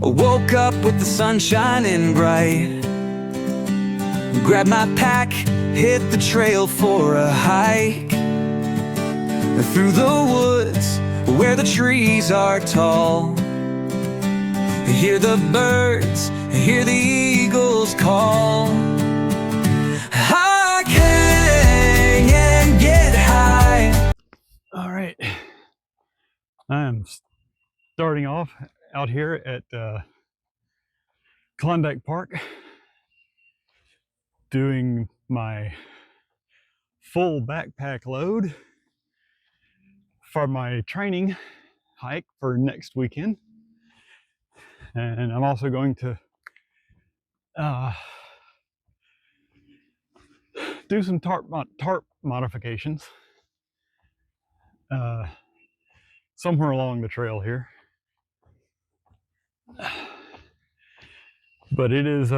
woke up with the sun shining bright. Grabbed my pack, hit the trail for a hike. Through the woods where the trees are tall, hear the birds, hear the eagles call. I can and get high. All right, I'm starting off out here at Klondike Park, doing my full backpack load for my training hike for next weekend. And I'm also going to do some tarp modifications somewhere along the trail here. But it is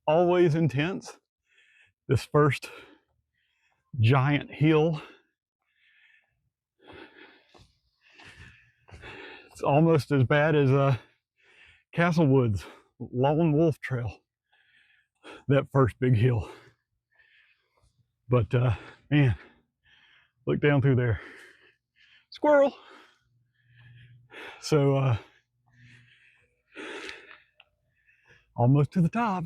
always intense. This first giant hill, it's almost as bad as Castlewood's Lone Wolf Trail, that first big hill. But man, look down through there. Squirrel! So almost to the top.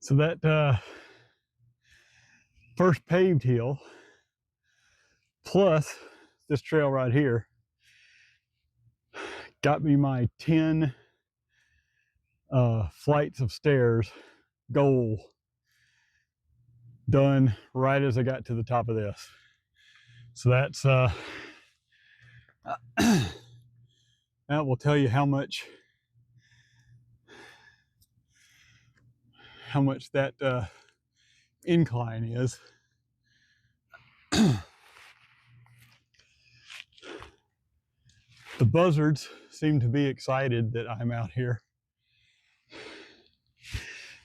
So that first paved hill plus this trail right here got me my 10 flights of stairs goal done right as I got to the top of this. So that's that will tell you how much that incline is. The buzzards seem to be excited that I'm out here.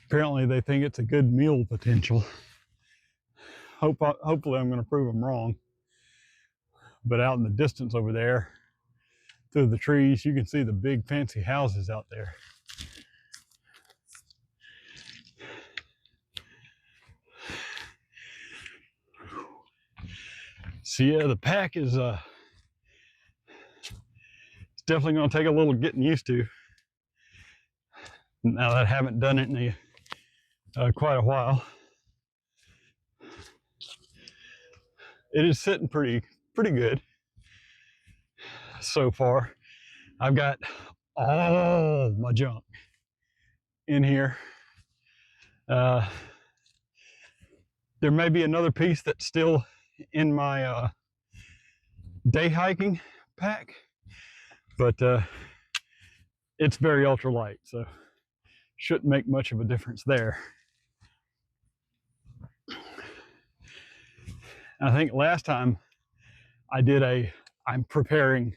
Apparently they think it's a good meal potential. Hopefully I'm going to prove them wrong. But out in the distance over there, through the trees, you can see the big fancy houses out there. So yeah, the pack is it's definitely going to take a little getting used to. Now that I haven't done it in quite a while. It is sitting pretty good so far. I've got all my junk in here. There may be another piece that's still in my day hiking pack, but it's very ultralight, so shouldn't make much of a difference there. I think last time I did I'm preparing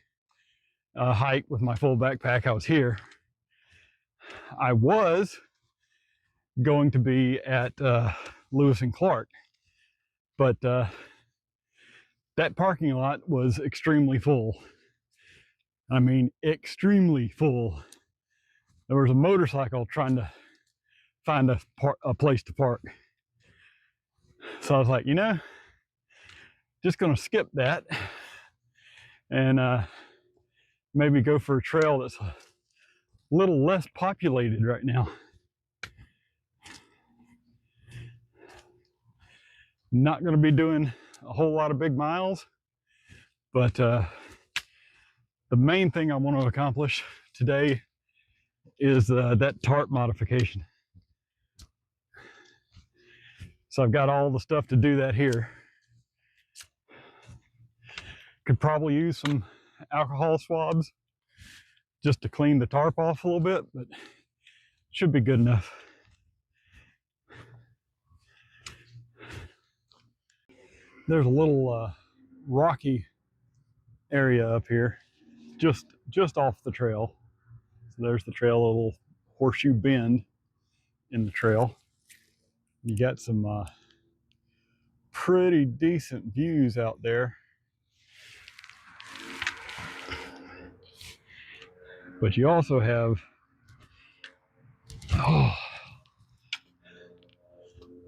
a hike with my full backpack, I was here. I was going to be at Lewis and Clark, but that parking lot was extremely full. I mean, extremely full. There was a motorcycle trying to find a place to park. So I was like, just gonna skip that and maybe go for a trail that's a little less populated right now. Not gonna be doing a whole lot of big miles, but the main thing I want to accomplish today is that tarp modification. So I've got all the stuff to do that here. Could probably use some alcohol swabs just to clean the tarp off a little bit, but should be good enough. There's a little rocky area up here, just off the trail. So there's the trail, a little horseshoe bend in the trail. You got some pretty decent views out there. But you also have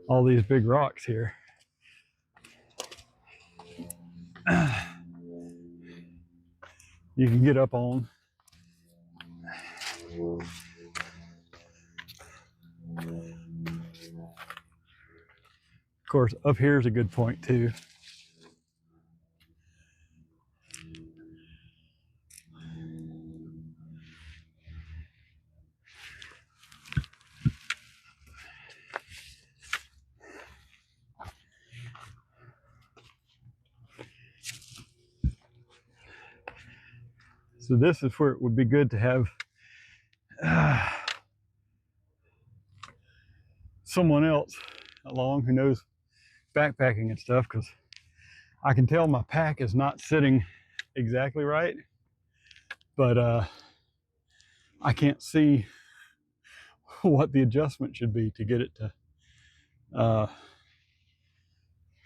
all these big rocks here. You can get up on. Of course, up here is a good point too. So this is where it would be good to have someone else along who knows backpacking and stuff, because I can tell my pack is not sitting exactly right, but I can't see what the adjustment should be to get it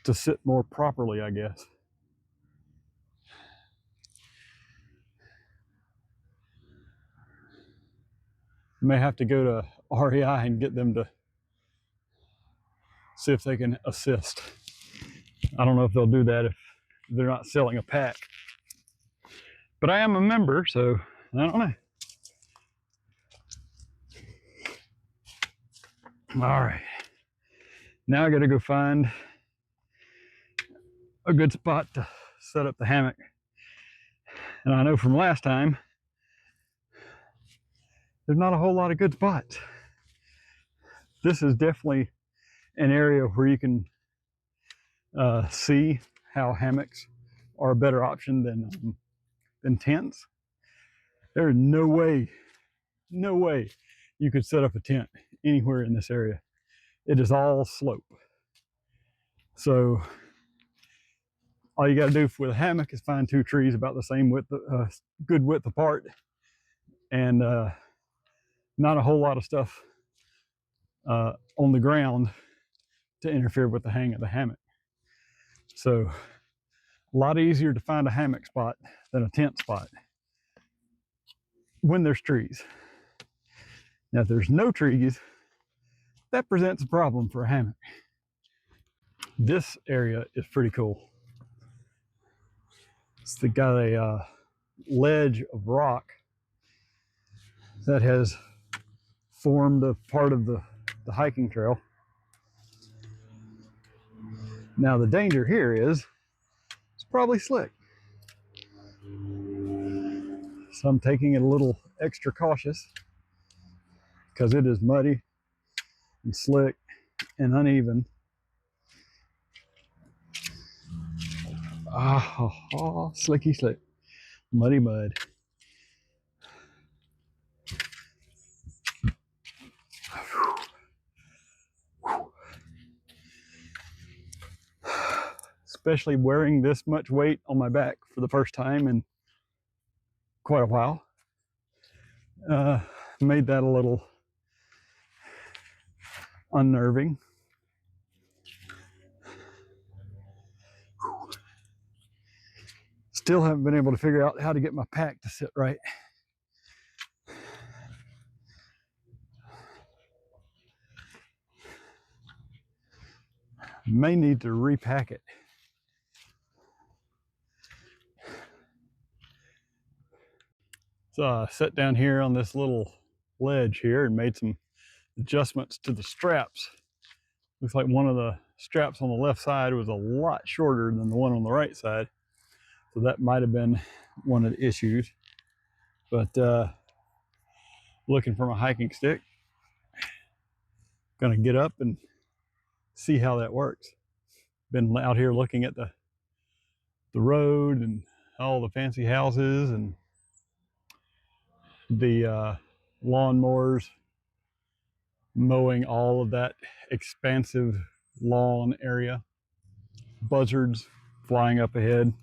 to sit more properly, I guess. May have to go to REI and get them to see if they can assist. I don't know if they'll do that if they're not selling a pack. But I am a member, so I don't know. All right. Now I gotta go find a good spot to set up the hammock. And I know from last time, there's not a whole lot of good spots. This is definitely an area where you can see how hammocks are a better option than tents. There is no way you could set up a tent anywhere in this area. It is all slope. So all you got to do with a hammock is find two trees about the same width, good width apart, and not a whole lot of stuff on the ground to interfere with the hang of the hammock. So a lot easier to find a hammock spot than a tent spot when there's trees. Now, if there's no trees, that presents a problem for a hammock. This area is pretty cool. It's got a ledge of rock that has formed a part of the hiking trail. Now, the danger here is it's probably slick. So I'm taking it a little extra cautious because it is muddy and slick and uneven. Slicky slick. Muddy mud. Especially wearing this much weight on my back for the first time in quite a while. Made that a little unnerving. Still haven't been able to figure out how to get my pack to sit right. May need to repack it. So I sat down here on this little ledge here and made some adjustments to the straps. Looks like one of the straps on the left side was a lot shorter than the one on the right side. So that might have been one of the issues. But looking for my hiking stick. Gonna get up and see how that works. Been out here looking at the road and all the fancy houses and the lawnmowers mowing all of that expansive lawn area. Buzzards flying up ahead.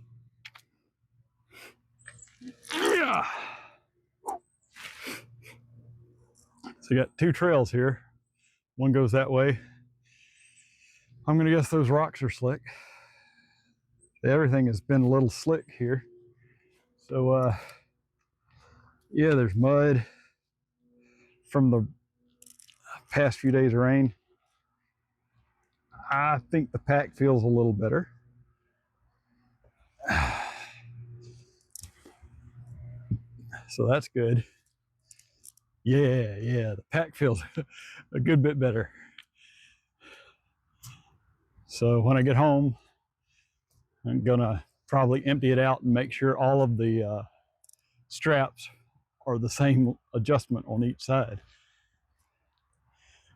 Yeah. So you got two trails here. One goes that way. I'm gonna guess those rocks are slick. Everything has been a little slick here. So Yeah, there's mud from the past few days of rain. I think the pack feels a little better. So that's good. Yeah, the pack feels a good bit better. So when I get home, I'm gonna probably empty it out and make sure all of the straps are the same adjustment on each side.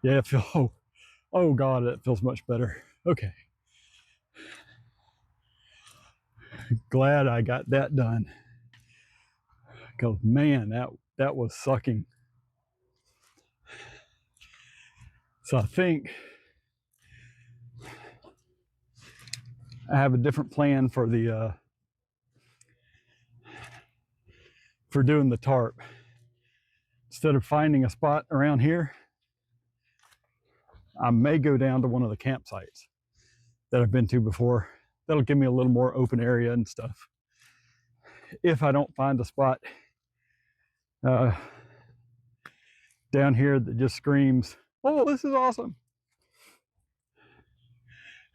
Yeah, it feels, oh God, it feels much better. Okay. Glad I got that done. Because man, that was sucking. So I think I have a different plan for the for doing the tarp. Instead of finding a spot around here, I may go down to one of the campsites that I've been to before. That'll give me a little more open area and stuff. If I don't find a spot uh, down here that just screams, oh, this is awesome.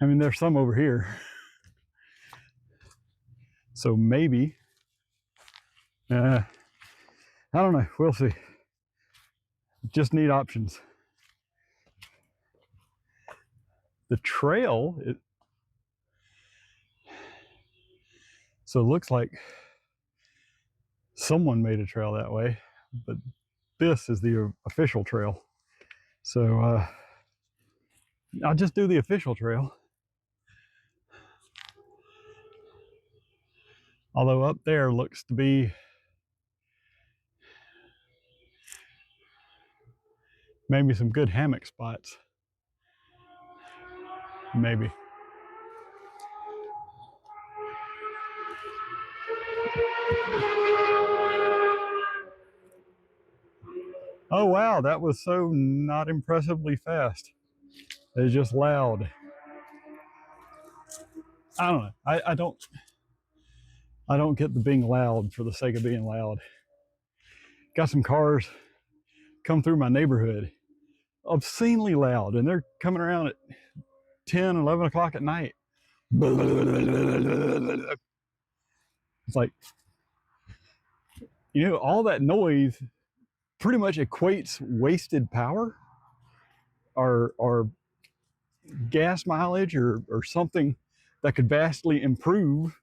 I mean, there's some over here. So maybe, I don't know, we'll see. Just need options. The trail, so it looks like someone made a trail that way, but this is the official trail. So I'll just do the official trail. Although up there looks to be maybe some good hammock spots. Maybe. Oh wow, that was so not impressively fast. It's just loud. I don't know. I don't get the being loud for the sake of being loud. Got some cars come through my neighborhood, obscenely loud, and they're coming around at 10, 11 o'clock at night. It's like, you know, all that noise pretty much equates wasted power or gas mileage or something that could vastly improve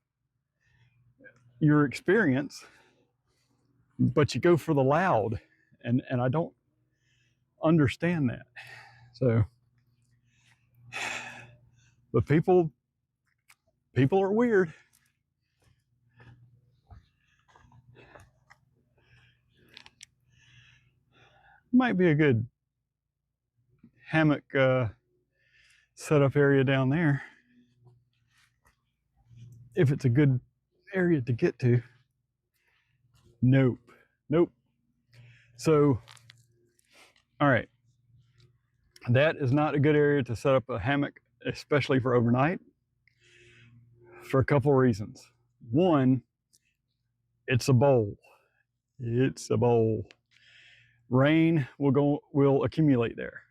your experience, but you go for the loud, and I don't understand that. So, but people are weird. Might be a good hammock setup area down there if it's a good area to get to. Nope. So, all right, that is not a good area to set up a hammock, especially for overnight, for a couple of reasons. One, it's a bowl. Rain will accumulate there.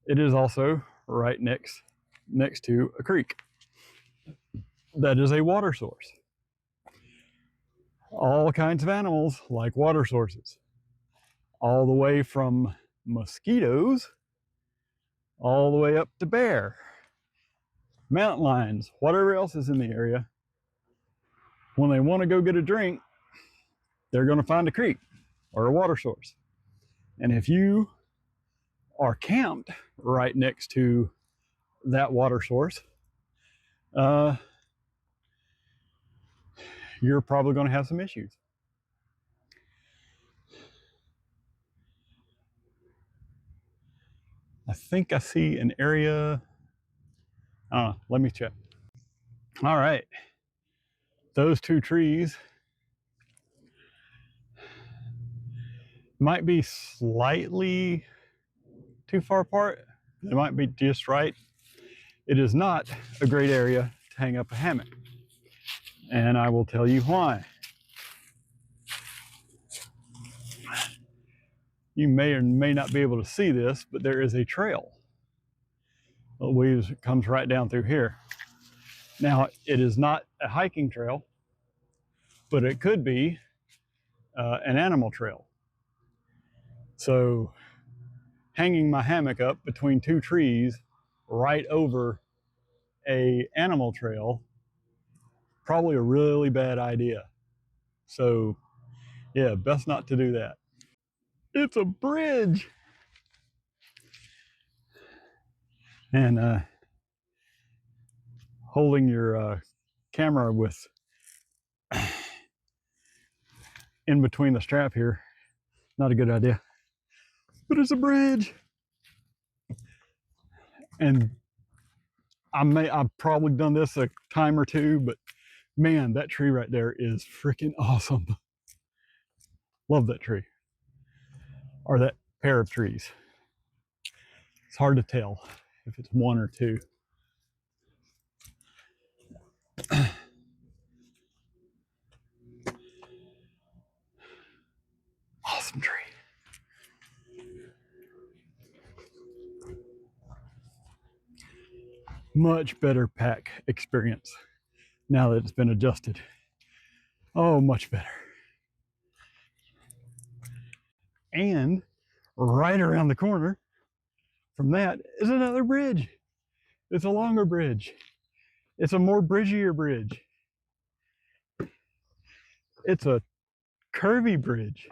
It is also right next to a creek. That is a water source. All kinds of animals like water sources, all the way from mosquitoes all the way up to bear, mountain lions, whatever else is in the area. When they want to go get a drink, they're going to find a creek or a water source. And if you are camped right next to that water source, you're probably going to have some issues. I think I see an area. Let me check. All right. Those two trees might be slightly too far apart. They might be just right. It is not a great area to hang up a hammock. And I will tell you why. You may or may not be able to see this, but there is a trail. It comes right down through here. Now, it is not a hiking trail, but it could be an animal trail. So hanging my hammock up between two trees right over a animal trail, probably a really bad idea. So yeah, best not to do that. It's a bridge. And holding your camera with in between the strap here, not a good idea. But it's a bridge. And I've probably done this a time or two, but man, that tree right there is freaking awesome. Love that tree. Or that pair of trees. It's hard to tell if it's one or two. Awesome tree. Much better pack experience now that it's been adjusted. Oh, much better. And right around the corner from that is another bridge. It's a longer bridge. It's a more bridgier bridge. It's a curvy bridge.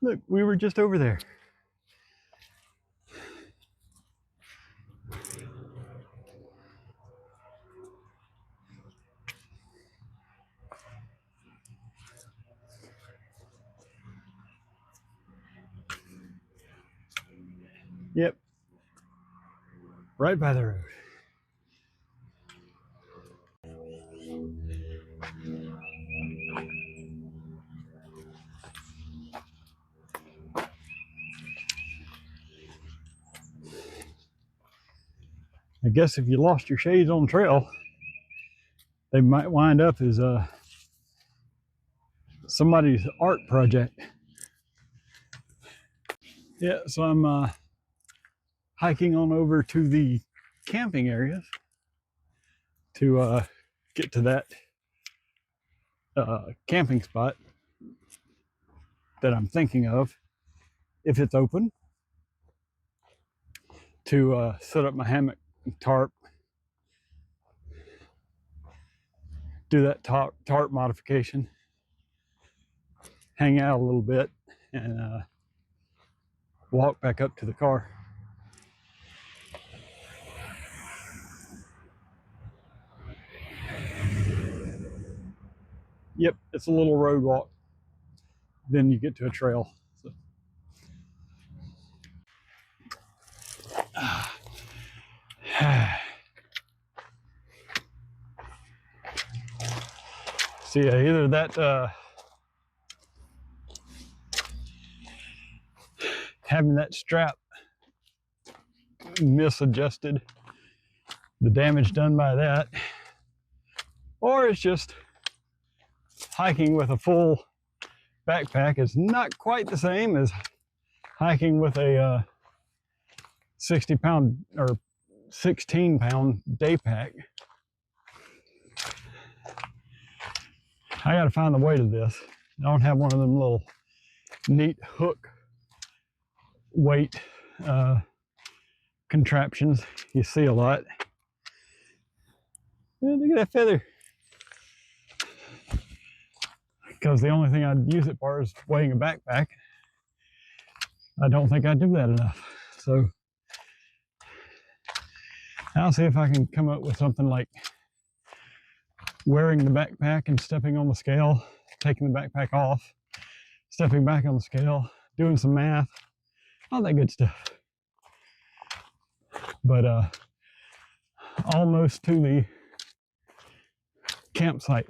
Look, we were just over there. Yep. Right by the road. I guess if you lost your shades on trail, they might wind up as somebody's art project. Yeah, so I'm hiking on over to the camping areas to get to that camping spot that I'm thinking of, if it's open, to set up my hammock tarp, do that tarp modification, hang out a little bit, and walk back up to the car. Yep, it's a little road walk. Then you get to a trail. So. See, either that having that strap misadjusted, the damage done by that, or it's just hiking with a full backpack is not quite the same as hiking with a 60-pound or 16-pound day pack. I got to find the weight of this. I don't have one of them little neat hook weight contraptions you see a lot. Yeah, look at that feather. Because the only thing I'd use it for is weighing a backpack. I don't think I do that enough. So I'll see if I can come up with something like wearing the backpack and stepping on the scale, taking the backpack off, stepping back on the scale, doing some math, all that good stuff. But almost to the campsite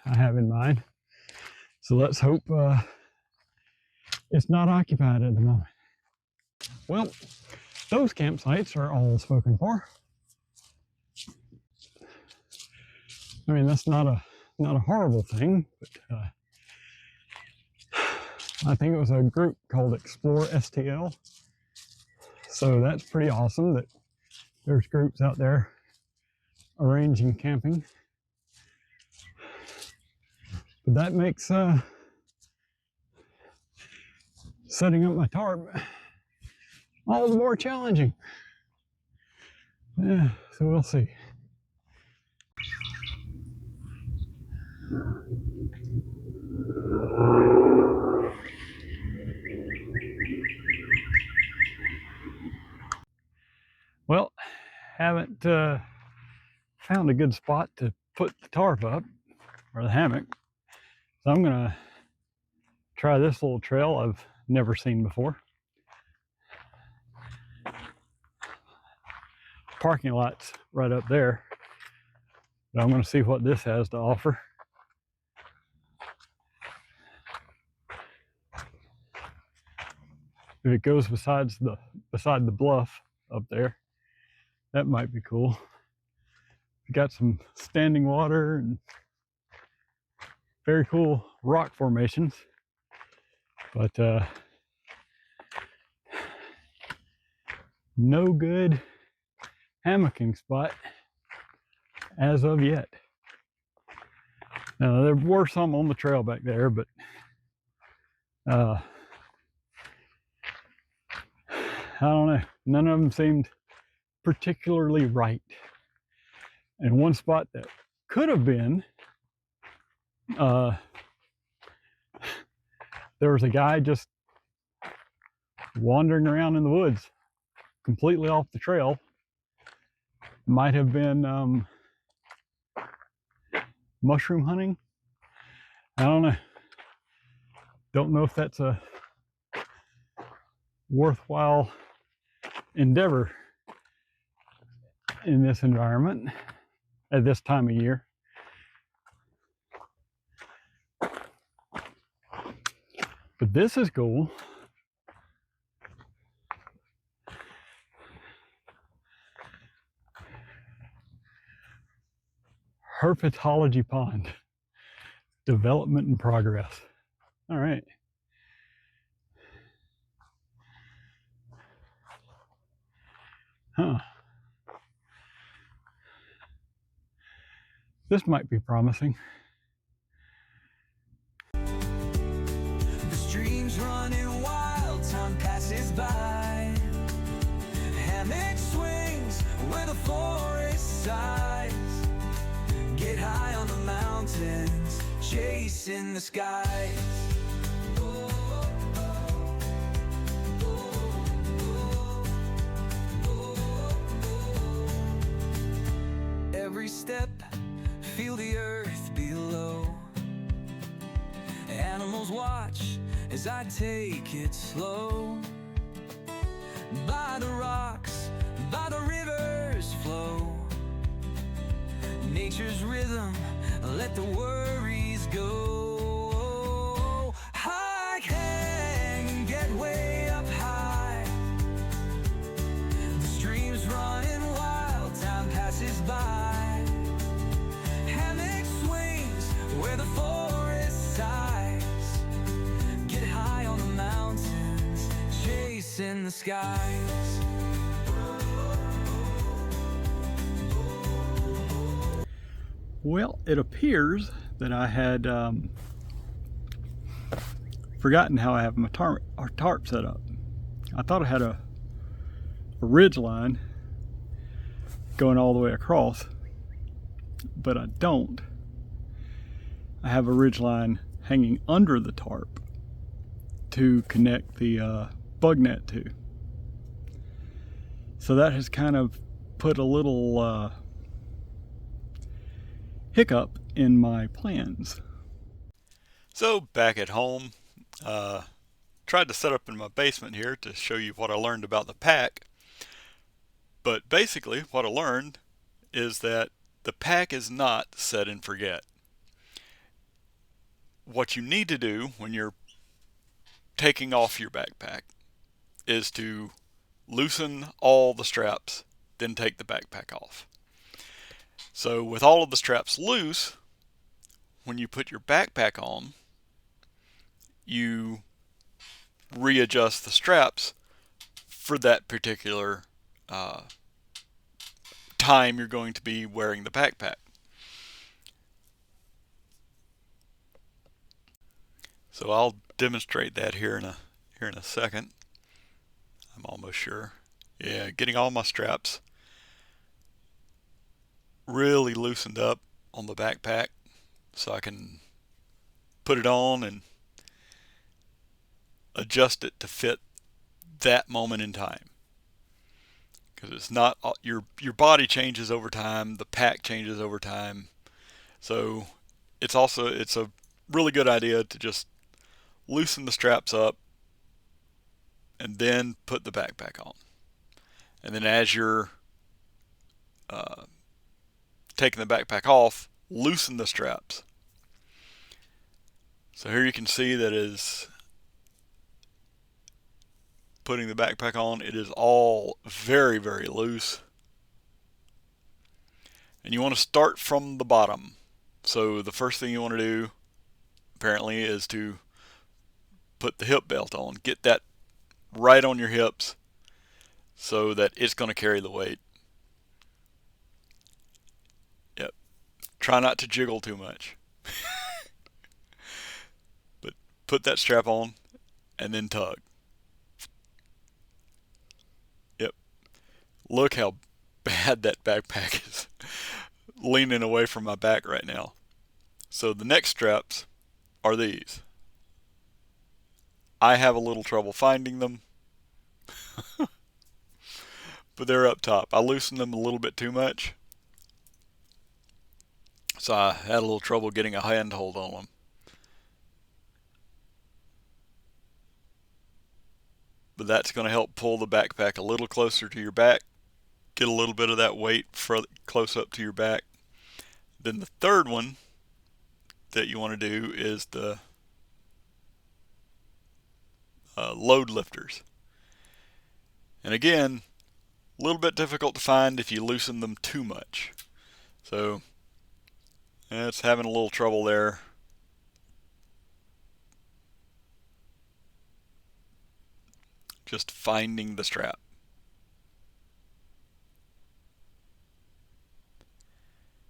I have in mind. So let's hope it's not occupied at the moment. Well, those campsites are all spoken for. I mean, that's not a horrible thing, but I think it was a group called Explore STL. So that's pretty awesome that there's groups out there arranging camping. But that makes setting up my tarp all the more challenging. Yeah, so we'll see. Well, haven't found a good spot to put the tarp up, or the hammock. So I'm gonna try this little trail I've never seen before. Parking lot's right up there, but I'm gonna see what this has to offer. If it goes beside the bluff up there, that might be cool. Got some standing water and very cool rock formations, but no good hammocking spot as of yet. Now, there were some on the trail back there, but I don't know, none of them seemed particularly right. And one spot that could have been, there was a guy just wandering around in the woods completely off the trail. Might have been mushroom hunting. I don't know. Don't know if that's a worthwhile endeavor in this environment at this time of year. But this is cool. Herpetology pond. Development in progress. All right. Huh. This might be promising. The streams running wild, time passes by. Hammock swings where the forest sighs. Get high on the mountains, chasing the skies. Every step, feel the earth below. Animals watch as I take it slow. By the rocks, by the river's flow. Nature's rhythm, let the worries go. I can get way up high. The streams running wild, time passes by. Hammock swings where the forest sighs. Get high on the mountains, chasing the skies. Well, it appears that I had forgotten how I have my tarp set up. I thought I had a ridge line going all the way across, but I don't. I have a ridge line hanging under the tarp to connect the bug net to. So that has kind of put a little hiccup in my plans. So back at home, tried to set up in my basement here to show you what I learned about the pack. But basically what I learned is that the pack is not set and forget. What you need to do when you're taking off your backpack is to loosen all the straps, then take the backpack off. So with all of the straps loose, when you put your backpack on, you readjust the straps for that particular time you're going to be wearing the backpack. So I'll demonstrate that here in a second. I'm almost sure. Yeah, getting all my straps really loosened up on the backpack so I can put it on and adjust it to fit that moment in time. Because it's not your body changes over time, the pack changes over time. So it's a really good idea to just loosen the straps up and then put the backpack on. And then as you're taking the backpack off, loosen the straps. So here you can see that is putting the backpack on, it is all very, very loose. And you want to start from the bottom. So the first thing you want to do, apparently, is to put the hip belt on. Get that right on your hips so that it's going to carry the weight. Yep. Try not to jiggle too much. But put that strap on and then tug. Yep. Look how bad that backpack is leaning away from my back right now. So the next straps are these. I have a little trouble finding them, but they're up top. I loosened them a little bit too much, so I had a little trouble getting a handhold on them. But that's going to help pull the backpack a little closer to your back, get a little bit of that weight close up to your back. Then the third one that you want to do is the load lifters. And again, a little bit difficult to find if you loosen them too much. So it's having a little trouble there. Just finding the strap.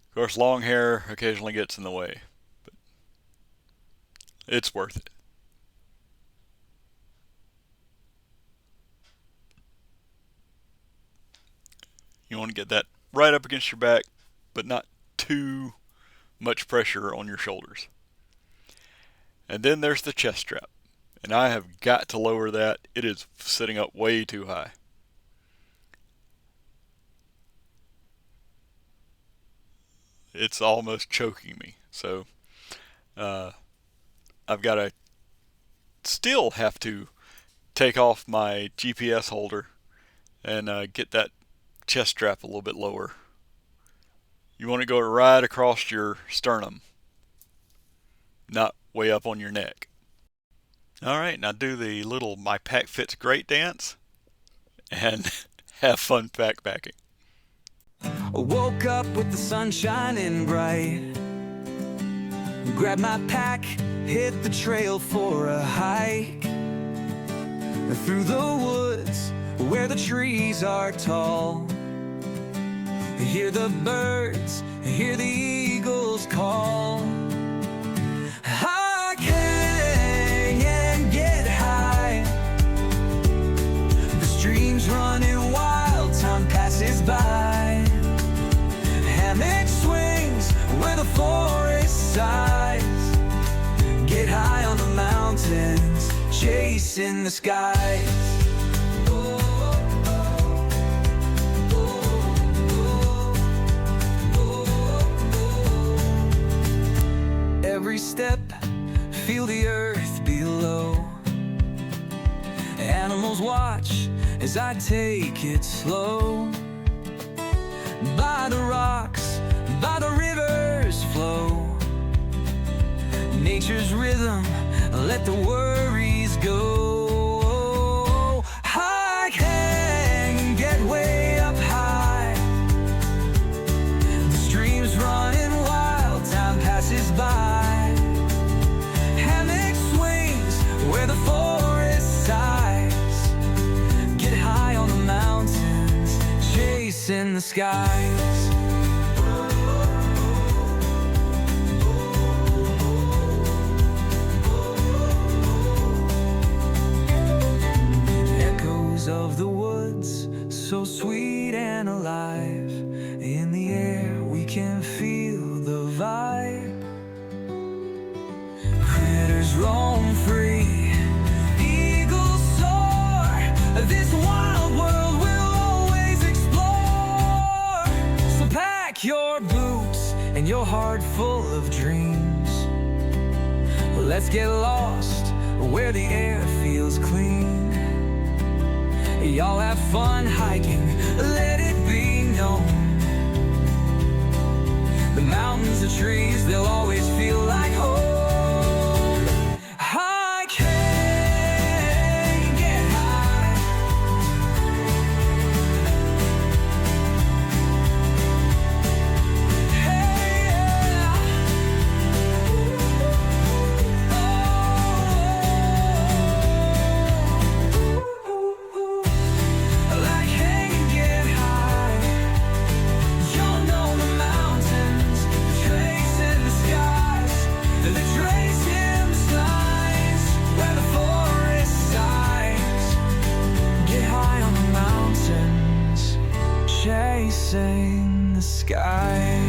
Of course, long hair occasionally gets in the way, but it's worth it. You want to get that right up against your back, but not too much pressure on your shoulders. And then there's the chest strap. And I have got to lower that. It is sitting up way too high. It's almost choking me. So I've got to still have to take off my GPS holder and get that chest strap a little bit lower. You want to go right across your sternum, not way up on your neck. All right, now do the little "My Pack Fits Great" dance and have fun backpacking. I woke up with the sun shining bright. Grabbed my pack, hit the trail for a hike. Through the woods where the trees are tall. Hear the birds, hear the eagles call. I can get high. The streams running wild, time passes by. Hammock swings where the forest sighs. Get high on the mountains, chasing the skies. Every step, feel the earth below. Animals watch as I take it slow. By the rocks, by the river's flow. Nature's rhythm, let the worries go. I can get way up high. The streams skies. Echoes of the woods, so sweet and alive. In the air we can feel the vibe. Critters roam free, eagles soar. This wild world we'll always explore. So pack your boots and your heart full of dreams. Let's get lost where the air feels clean. Y'all have fun hiking, let it be known. The mountains and trees, they'll always feel like home. I can get high. Hey, yeah. I can get high. Y'all know the mountains, tracing the skies, the tracing the signs where the forest sighs. Get high on the mountains, chasing the skies.